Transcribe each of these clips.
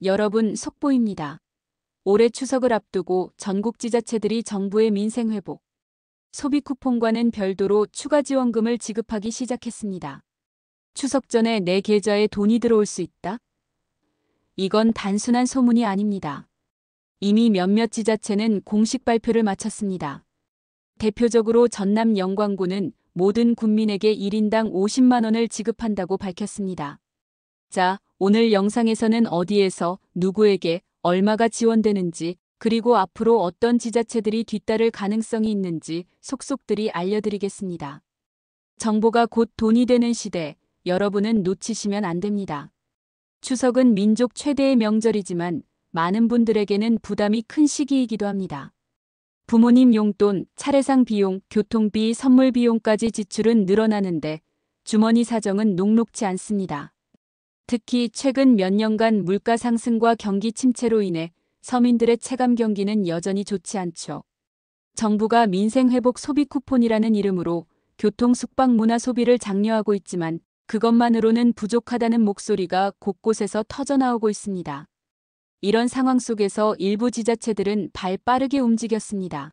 여러분, 속보입니다. 올해 추석을 앞두고 전국 지자체들이 정부의 민생 회복, 소비 쿠폰과는 별도로 추가 지원금을 지급하기 시작했습니다. 추석 전에 내 계좌에 돈이 들어올 수 있다? 이건 단순한 소문이 아닙니다. 이미 몇몇 지자체는 공식 발표를 마쳤습니다. 대표적으로 전남 영광군은 모든 국민에게 1인당 50만 원을 지급한다고 밝혔습니다. 자, 오늘 영상에서는 어디에서 누구에게 얼마가 지원되는지, 그리고 앞으로 어떤 지자체들이 뒤따를 가능성이 있는지 속속들이 알려드리겠습니다. 정보가 곧 돈이 되는 시대, 여러분은 놓치시면 안 됩니다. 추석은 민족 최대의 명절이지만 많은 분들에게는 부담이 큰 시기이기도 합니다. 부모님 용돈, 차례상 비용, 교통비, 선물 비용까지 지출은 늘어나는데 주머니 사정은 녹록지 않습니다. 특히 최근 몇 년간 물가 상승과 경기 침체로 인해 서민들의 체감 경기는 여전히 좋지 않죠. 정부가 민생회복 소비 쿠폰이라는 이름으로 교통, 숙박, 문화 소비를 장려하고 있지만 그것만으로는 부족하다는 목소리가 곳곳에서 터져나오고 있습니다. 이런 상황 속에서 일부 지자체들은 발 빠르게 움직였습니다.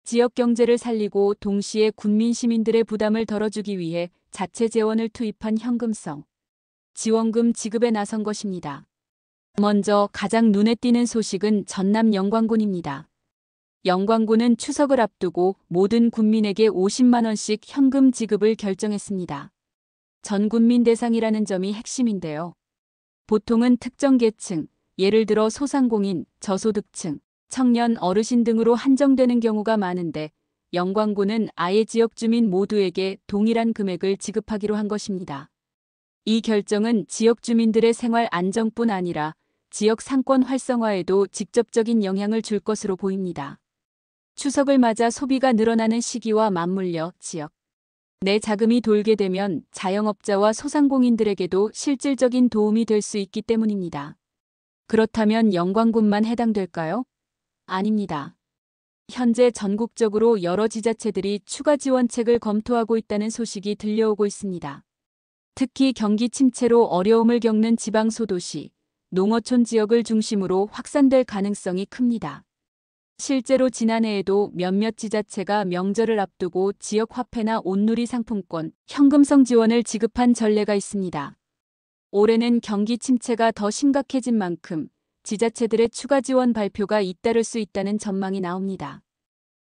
지역 경제를 살리고 동시에 군민 시민들의 부담을 덜어주기 위해 자체 재원을 투입한 현금성 지원금 지급에 나선 것입니다. 먼저 가장 눈에 띄는 소식은 전남 영광군입니다. 영광군은 추석을 앞두고 모든 군민에게 50만 원씩 현금 지급을 결정했습니다. 전 국민 대상이라는 점이 핵심인데요. 보통은 특정 계층, 예를 들어 소상공인, 저소득층, 청년, 어르신 등으로 한정되는 경우가 많은데 영광군은 아예 지역 주민 모두에게 동일한 금액을 지급하기로 한 것입니다. 이 결정은 지역 주민들의 생활 안정뿐 아니라 지역 상권 활성화에도 직접적인 영향을 줄 것으로 보입니다. 추석을 맞아 소비가 늘어나는 시기와 맞물려 지역 내 자금이 돌게 되면 자영업자와 소상공인들에게도 실질적인 도움이 될 수 있기 때문입니다. 그렇다면 영광군만 해당될까요? 아닙니다. 현재 전국적으로 여러 지자체들이 추가 지원책을 검토하고 있다는 소식이 들려오고 있습니다. 특히 경기 침체로 어려움을 겪는 지방 소도시, 농어촌 지역을 중심으로 확산될 가능성이 큽니다. 실제로 지난해에도 몇몇 지자체가 명절을 앞두고 지역 화폐나 온누리 상품권, 현금성 지원을 지급한 전례가 있습니다. 올해는 경기 침체가 더 심각해진 만큼 지자체들의 추가 지원 발표가 잇따를 수 있다는 전망이 나옵니다.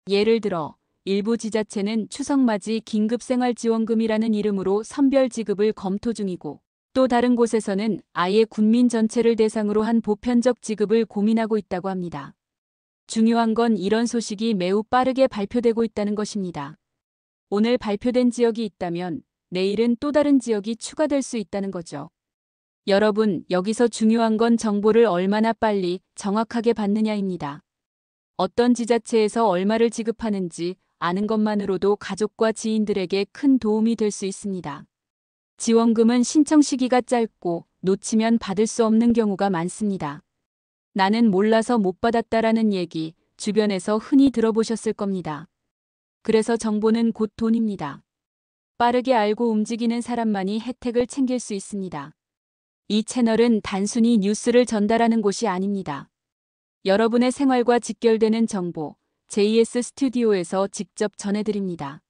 예를 들어 일부 지자체는 추석맞이 긴급생활지원금이라는 이름으로 선별 지급을 검토 중이고 또 다른 곳에서는 아예 군민 전체를 대상으로 한 보편적 지급을 고민하고 있다고 합니다. 중요한 건 이런 소식이 매우 빠르게 발표되고 있다는 것입니다. 오늘 발표된 지역이 있다면 내일은 또 다른 지역이 추가될 수 있다는 거죠. 여러분, 여기서 중요한 건 정보를 얼마나 빨리 정확하게 받느냐입니다. 어떤 지자체에서 얼마를 지급하는지 아는 것만으로도 가족과 지인들에게 큰 도움이 될 수 있습니다. 지원금은 신청 시기가 짧고 놓치면 받을 수 없는 경우가 많습니다. 나는 몰라서 못 받았다라는 얘기 주변에서 흔히 들어보셨을 겁니다. 그래서 정보는 곧 돈입니다. 빠르게 알고 움직이는 사람만이 혜택을 챙길 수 있습니다. 이 채널은 단순히 뉴스를 전달하는 곳이 아닙니다. 여러분의 생활과 직결되는 정보, JS 스튜디오에서 직접 전해드립니다.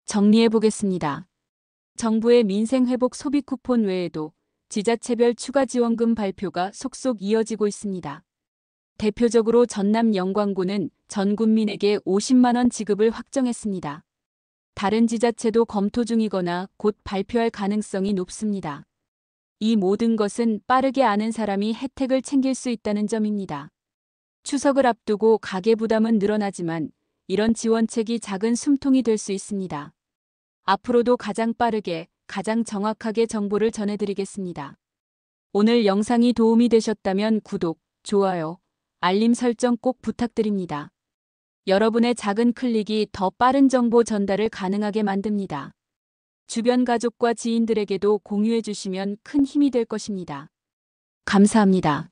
정리해보겠습니다. 정부의 민생회복 소비 쿠폰 외에도 지자체별 추가 지원금 발표가 속속 이어지고 있습니다. 대표적으로 전남 영광군은 전 국민에게 50만 원 지급을 확정했습니다. 다른 지자체도 검토 중이거나 곧 발표할 가능성이 높습니다. 이 모든 것은 빠르게 아는 사람이 혜택을 챙길 수 있다는 점입니다. 추석을 앞두고 가계 부담은 늘어나지만 이런 지원책이 작은 숨통이 될 수 있습니다. 앞으로도 가장 빠르게, 가장 정확하게 정보를 전해드리겠습니다. 오늘 영상이 도움이 되셨다면 구독, 좋아요, 알림 설정 꼭 부탁드립니다. 여러분의 작은 클릭이 더 빠른 정보 전달을 가능하게 만듭니다. 주변 가족과 지인들에게도 공유해 주시면 큰 힘이 될 것입니다. 감사합니다.